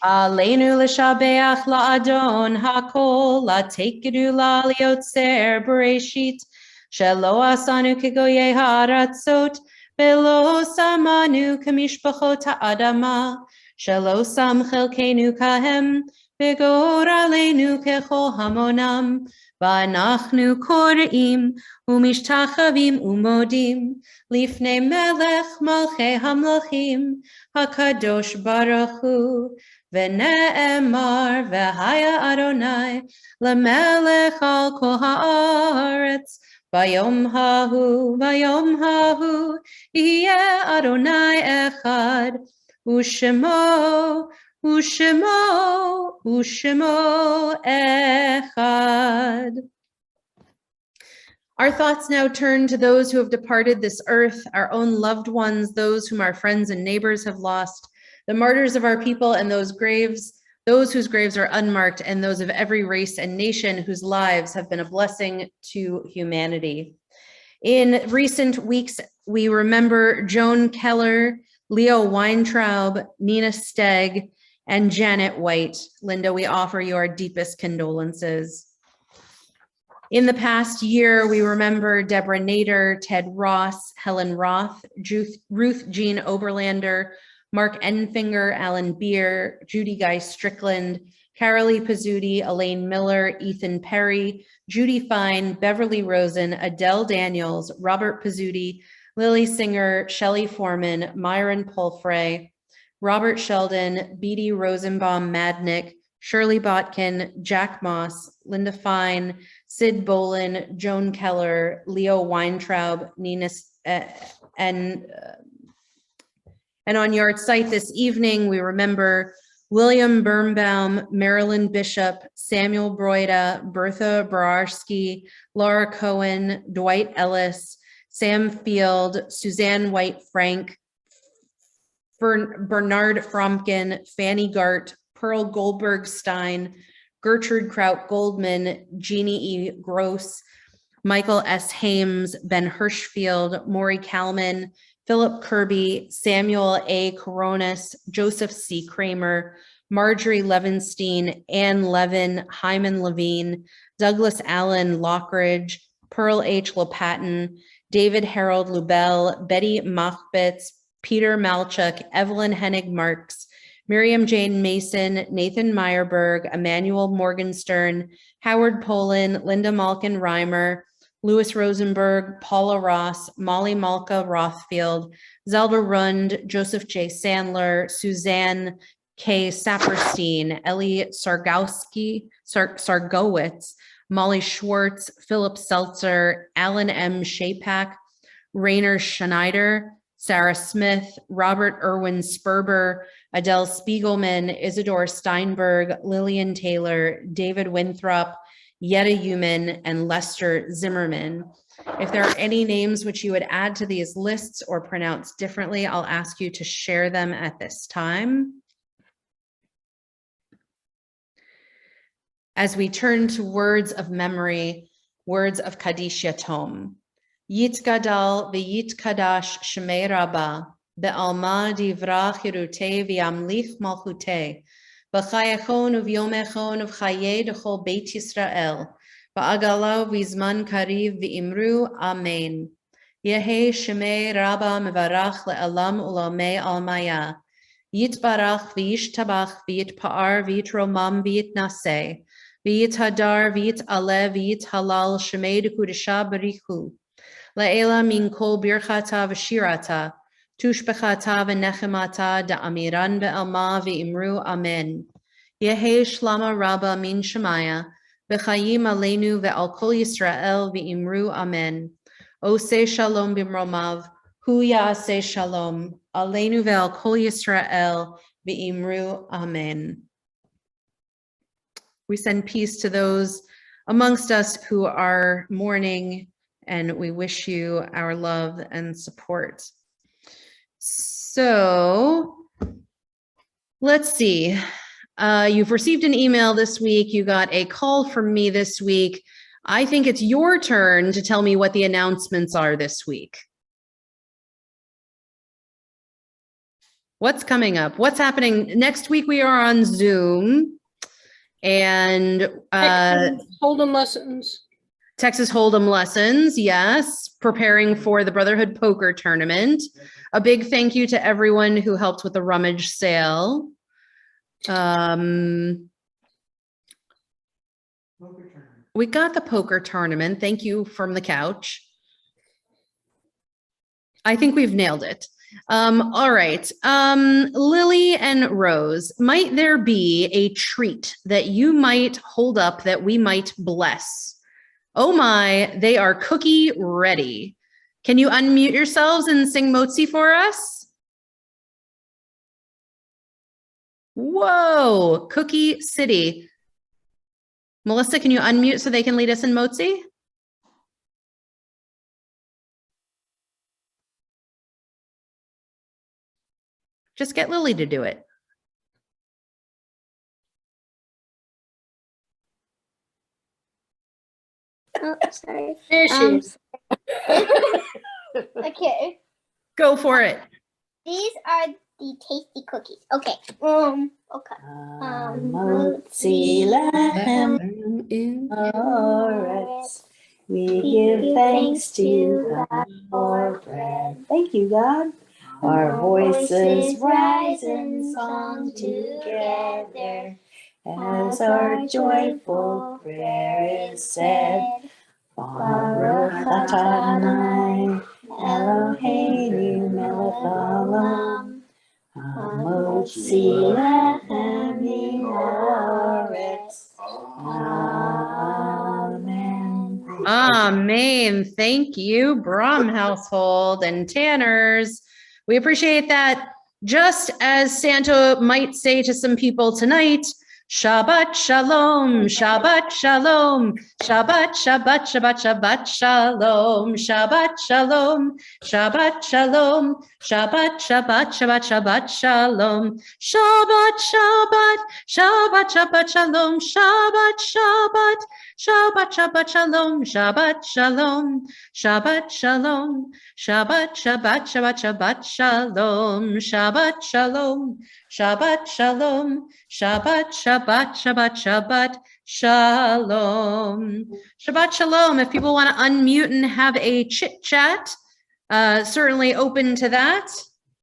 Aleinu l'shabeach la'adon hakol la'tekidu la'liotzer bereshit shelo asanu kegoyei ha'aratzot velo samanu kamishpachot ha'adama shelo sam chelkenu kahem v'gor aleinu kechol hamonam v'anachnu kor'im umishtachavim umodim lifnei melech malchei hamlachim hakadosh baruch hu v'ne'emar v'haya Adonai lemelech al kol haaretz vayom hahu yeh Adonai echad u'shemo echad. Our thoughts now turn to those who have departed this earth, our own loved ones, those whom our friends and neighbors have lost, the martyrs of our people and those whose graves are unmarked, and those of every race and nation whose lives have been a blessing to humanity. In recent weeks, we remember Joan Keller, Leo Weintraub, Nina Stegg, and Janet White. Linda, we offer you our deepest condolences. In the past year, we remember Deborah Nader, Ted Ross, Helen Roth, Ruth Jean Oberlander, Mark Enfinger, Alan Beer, Judy Guy Strickland, Carolee Pizzuti, Elaine Miller, Ethan Perry, Judy Fine, Beverly Rosen, Adele Daniels, Robert Pizzuti, Lily Singer, Shelley Foreman, Myron Pulfrey, Robert Sheldon, Beatty Rosenbaum Madnick, Shirley Botkin, Jack Moss, Linda Fine, Sid Bolin, Joan Keller, Leo Weintraub, Nina, and on Yard Site this evening, we remember William Birnbaum, Marilyn Bishop, Samuel Broida, Bertha Borarsky, Laura Cohen, Dwight Ellis, Sam Field, Suzanne White Frank, Bernard Fromkin, Fanny Gart, Pearl Goldberg Stein, Gertrude Kraut Goldman, Jeannie E. Gross, Michael S. Hames, Ben Hirschfield, Maury Kalman, Philip Kirby, Samuel A. Coronis, Joseph C. Kramer, Marjorie Levenstein, Ann Levin, Hyman Levine, Douglas Allen Lockridge, Pearl H. Lopatin, David Harold Lubell, Betty Machbitz, Peter Malchuk, Evelyn Hennig Marks, Miriam Jane Mason, Nathan Meyerberg, Emmanuel Morgenstern, Howard Poland, Linda Malkin Reimer, Louis Rosenberg, Paula Ross, Molly Malka Rothfield, Zelda Rund, Joseph J. Sandler, Suzanne K. Saperstein, Ellie Sargowitz, Molly Schwartz, Philip Seltzer, Alan M. Shapak, Rainer Schneider, Sarah Smith, Robert Irwin Sperber, Adele Spiegelman, Isidore Steinberg, Lillian Taylor, David Winthrop, Yetta Human, and Lester Zimmerman. If there are any names which you would add to these lists or pronounce differently, I'll ask you to share them at this time. As we turn to words of memory, words of Kaddish Yatom. Yitgadal v'yitkadash shemei Rabbah, be'alma divra chirutei v'yamlich malchutei, b'chayachon uv'yomechon uv'chayei d'chol Beit Yisrael, ba'agala v'zman kariv v'imru amen. Yehe shemei Rabbah mevarach le'alam ulamei almaya, yitbarach v'yishtabach v'yitpa'ar v'yitromam v'yitnaseh, v'yithadar v'yit'aleh v'yithalal shemei d'kudesha barichu. La'ela min kol birchata v'shirata, tushbechata v'nechemata da'amiran be'alma v'imru amen. Yehe shlama rabba min shemaya, v'chayim aleinu ve'al kol Yisrael v'imru amen. Ose shalom b'mromav, hu ya'aseh shalom, aleinu ve'al kol Yisrael v'imru amen. We send peace to those amongst us who are mourning, and we wish you our love and support. So let's see. You've received an email this week. You got a call from me this week. I think it's your turn to tell me what the announcements are this week. What's coming up? What's happening? Next week we are on Zoom, and Hold'em lessons. Texas Hold'em lessons, yes. Preparing for the Brotherhood Poker Tournament. A big thank you to everyone who helped with the rummage sale. We got the poker tournament. Thank you from the couch. I think we've nailed it. All right. Lily and Rose, might there be a treat that you might hold up that we might bless? Oh my, they are cookie ready. Can you unmute yourselves and sing Motzi for us? Whoa, Cookie City. Melissa, can you unmute so they can lead us in Motzi? Just get Lily to do it. Oh, sorry. There she is. Okay. Go for it. These are the tasty cookies. Okay. Okay. Motzi lechem In haaretz. We give thanks to God for bread. Thank you, God. Our voices rise in song together as our joyful prayer is said. Baruch atah Adonai Eloheinu melech haolam hamotzi lechem min haaretz. Amen. Amen. Thank you, Brom household and Tanners. We appreciate that. Just as Santa might say to some people tonight, Shabbat Shalom, Shabbat Shalom, Shabbat, Shabbat, Shabbat, Shabbat Shalom, Shabbat Shalom, Shabbat Shalom, Shabbat, Shabbat, Shabbat, Shabbat Shalom, Shabbat, Shabbat, Shabbat, Shabbat Shalom, Shabbat, Shabbat, Shabbat, Shabbat Shalom, Shabbat Shalom, Shabbat Shalom, Shabbat, Shabbat, Shabbat, Shabbat Shalom, Shabbat Shalom, Shabbat Shalom, Shabbat, Shabbat, Shabbat, Shabbat Shalom. Shabbat Shalom. If people want to unmute and have a chit chat, certainly open to that.